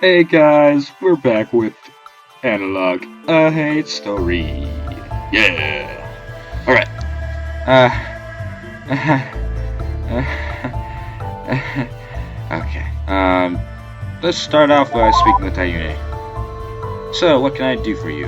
Hey guys, we're back with Analogue, a hate story. Yeah. Alright. Okay. Let's start off by speaking with Ayune. So, what can I do for you?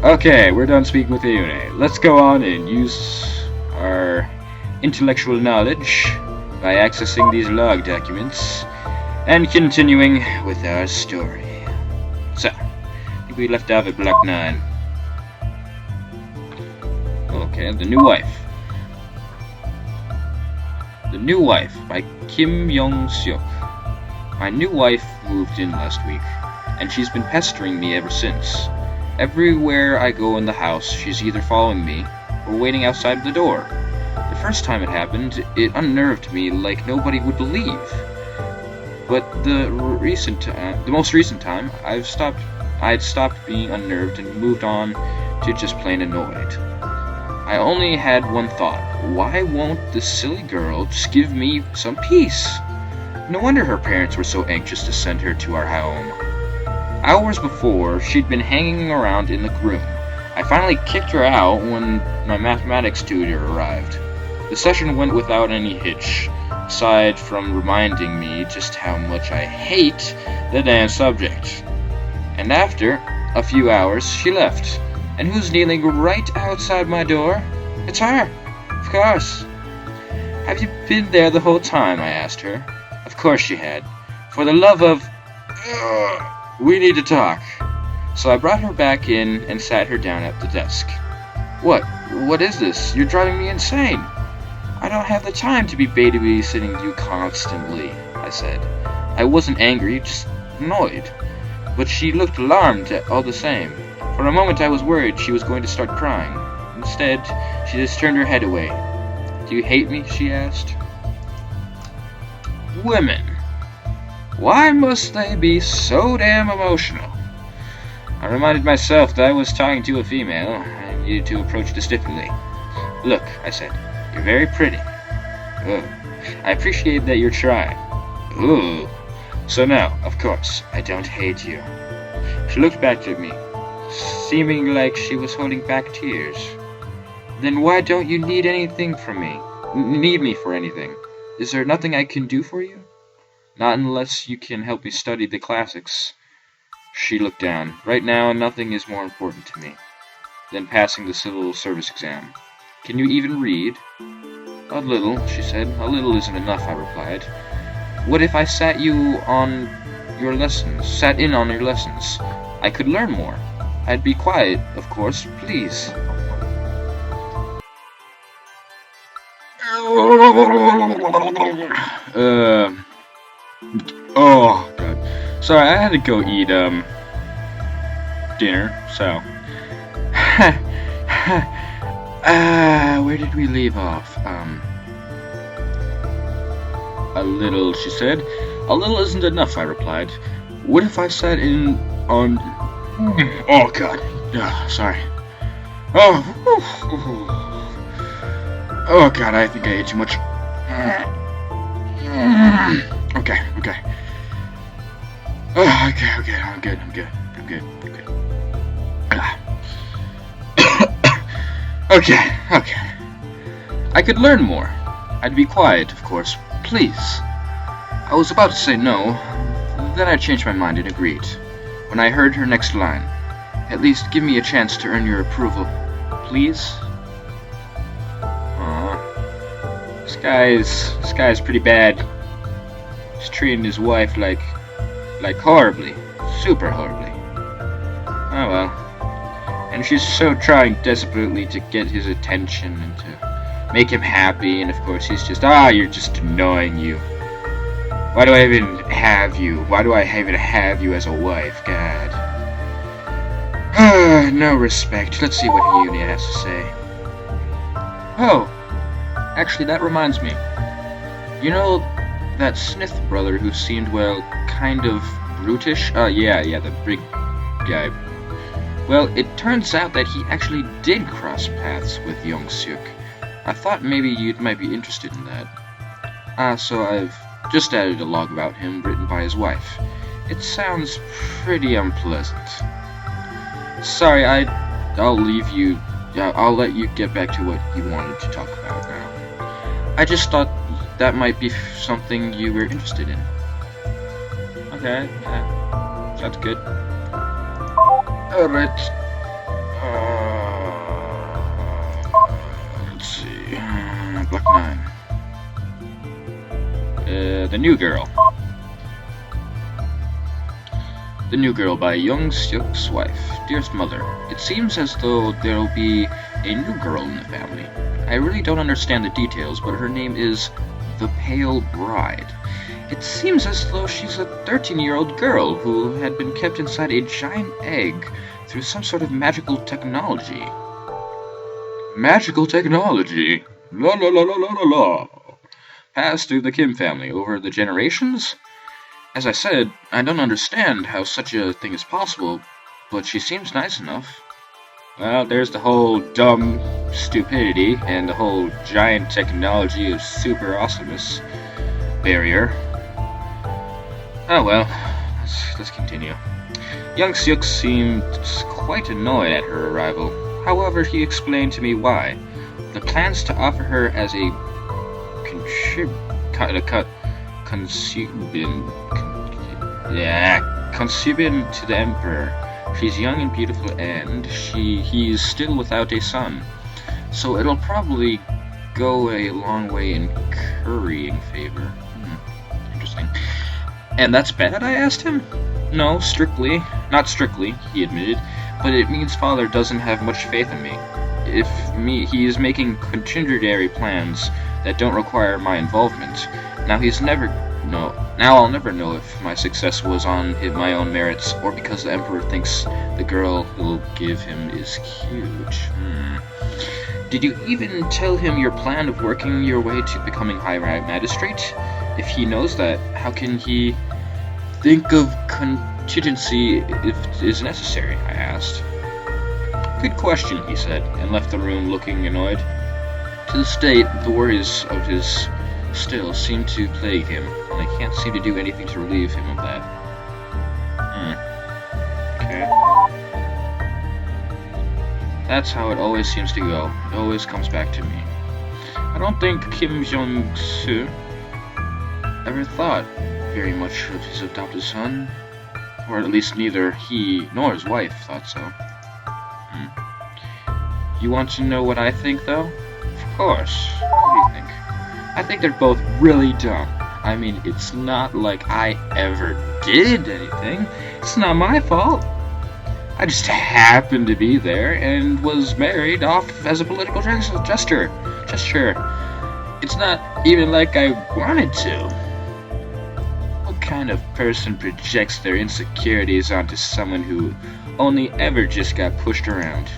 Okay, we're done speaking with Ayune. Let's go on and use our intellectual knowledge by accessing these log documents and continuing with our story. So, I think we left off at Block 9. Okay, The New Wife. The New Wife by Kim Young-seok. My new wife moved in last week, and she's been pestering me ever since. Everywhere I go in the house, she's either following me or waiting outside the door. The first time it happened, it unnerved me like nobody would believe. But the most recent time, I had stopped being unnerved and moved on to just plain annoyed. I only had one thought: why won't this silly girl just give me some peace? No wonder her parents were so anxious to send her to our home. Hours before, she'd been hanging around in the room. I finally kicked her out when my mathematics tutor arrived. The session went without any hitch, aside from reminding me just how much I hate the damn subject. And after a few hours, she left. And who's kneeling right outside my door? It's her, of course. Have you been there the whole time? I asked her. Of course she had. For the love of... we need to talk. So I brought her back in and sat her down at the desk. What is this? You're driving me insane. I don't have the time to be babysitting you constantly, I said. I wasn't angry, just annoyed. But she looked alarmed all the same. For a moment I was worried she was going to start crying. Instead, she just turned her head away. Do you hate me? She asked. Women. Why must they be so damn emotional? I reminded myself that I was talking to a female. I needed to approach this differently. Look, I said. You're very pretty. Oh, I appreciate that you're trying. Ooh. So now, of course, I don't hate you. She looked back at me, seeming like she was holding back tears. Then why don't you need anything from me? Need me for anything? Is there nothing I can do for you? Not unless you can help me study the classics. She looked down. Right now, nothing is more important to me than passing the civil service exam. Can you even read? A little, she said. A little isn't enough, I replied. What if I sat in on your lessons? I could learn more. I'd be quiet, of course, please. Oh, God. Sorry, I had to go eat, dinner, so. Where did we leave off? A little, she said. A little isn't enough, I replied. What if I sat in on... Oh, God. Sorry. Oh, God, I think I ate too much. Okay. Okay, I'm good. Okay. I could learn more. I'd be quiet, of course. Please. I was about to say no, then I changed my mind and agreed. When I heard her next line, at least give me a chance to earn your approval. Please? Aw. This guy's pretty bad. He's treating his wife like horribly. Super horribly. Oh well. And she's so trying desperately to get his attention and to make him happy, and of course he's just, you're just annoying you. Why do I even have you? Why do I even have you as a wife? God. No respect. Let's see what Ayune has to say. Oh, actually that reminds me. You know that Smith brother who seemed, well, kind of brutish? Yeah, the big guy. Well, it turns out that he actually did cross paths with Young-seok. I thought maybe you might be interested in that. So I've Just added a log about him written by his wife. It sounds pretty unpleasant. Sorry, I'll leave you. I'll let you get back to what you wanted to talk about now. I just thought that might be something you were interested in. Okay, sounds good. Alright. Let's see. Block 9. The New Girl. The New Girl by Young-Seok's wife. Dearest mother, it seems as though there'll be a new girl in the family. I really don't understand the details, but her name is the Pale Bride. It seems as though she's a 13-year-old girl who had been kept inside a giant egg through some sort of magical technology. Magical technology? La la la la la la la. Passed through the Kim family over the generations? As I said, I don't understand how such a thing is possible, but she seems nice enough. Well, there's the whole dumb stupidity and the whole giant technology of super awesomeness barrier. Oh well, let's continue. Young-Seok seemed quite annoyed at her arrival. However, he explained to me why. The plans to offer her as a concubine to the emperor. She's young and beautiful, and he's still without a son. So it'll probably go a long way in currying favor. Interesting. And that's bad, I asked him? No, not strictly, he admitted, but it means father doesn't have much faith in me. He is making contingency plans that don't require my involvement. Now I'll never know if my success was on my own merits, or because the emperor thinks the girl he'll give him is cute. Did you even tell him your plan of working your way to becoming High Magistrate? If he knows that, how can he think of contingency if it is necessary? I asked. Good question, he said, and left the room looking annoyed. To this day, the worries of his still seem to plague him, and I can't seem to do anything to relieve him of that. Okay. That's how it always seems to go. It always comes back to me. I don't think Kim Jong-soo ever thought very much of his adopted son, or at least neither he nor his wife thought so. You want to know what I think, though? Of course. What do you think? I think they're both really dumb. I mean, it's not like I ever did anything. It's not my fault. I just happened to be there and was married off as a political gesture. It's not even like I wanted to. What kind of person projects their insecurities onto someone who only ever just got pushed around?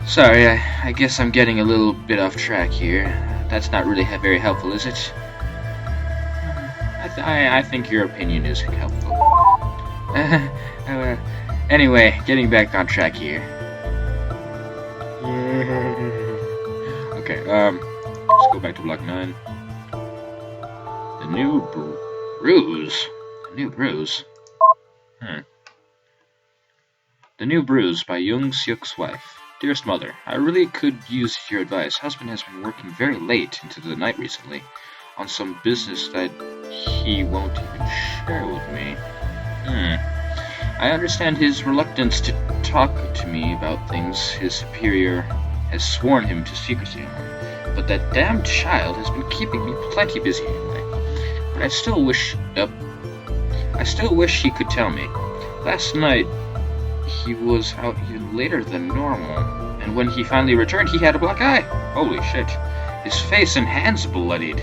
Sorry, I guess I'm getting a little bit off track here. That's not really very helpful, is it? I think your opinion is helpful. Anyway, getting back on track here. Okay, let's go back to block 9. The New Bruise. The New Bruise? The New Bruise by Young-Seok's wife. Dearest mother, I really could use your advice. Husband has been working very late into the night recently on some business that he won't even share with me. I understand his reluctance to talk to me about things his superior has sworn him to secrecy on, but that damned child has been keeping me plenty busy anyway. But I still wish he could tell me. Last night he was out even later than normal, and when he finally returned, he had a black eye. Holy shit. His face and hands bloodied.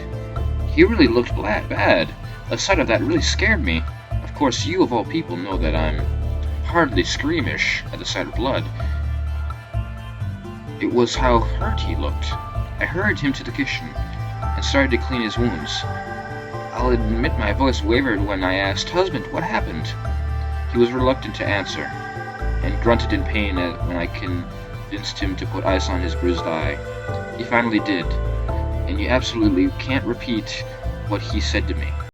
He really looked bad. The sight of that really scared me. Of course, you of all people know that I'm hardly squeamish at the sight of blood. It was how hurt he looked. I hurried him to the kitchen and started to clean his wounds. I'll admit my voice wavered when I asked, "Husband, what happened?" He was reluctant to answer, and grunted in pain when I convinced him to put ice on his bruised eye. He finally did, and you absolutely can't repeat what he said to me.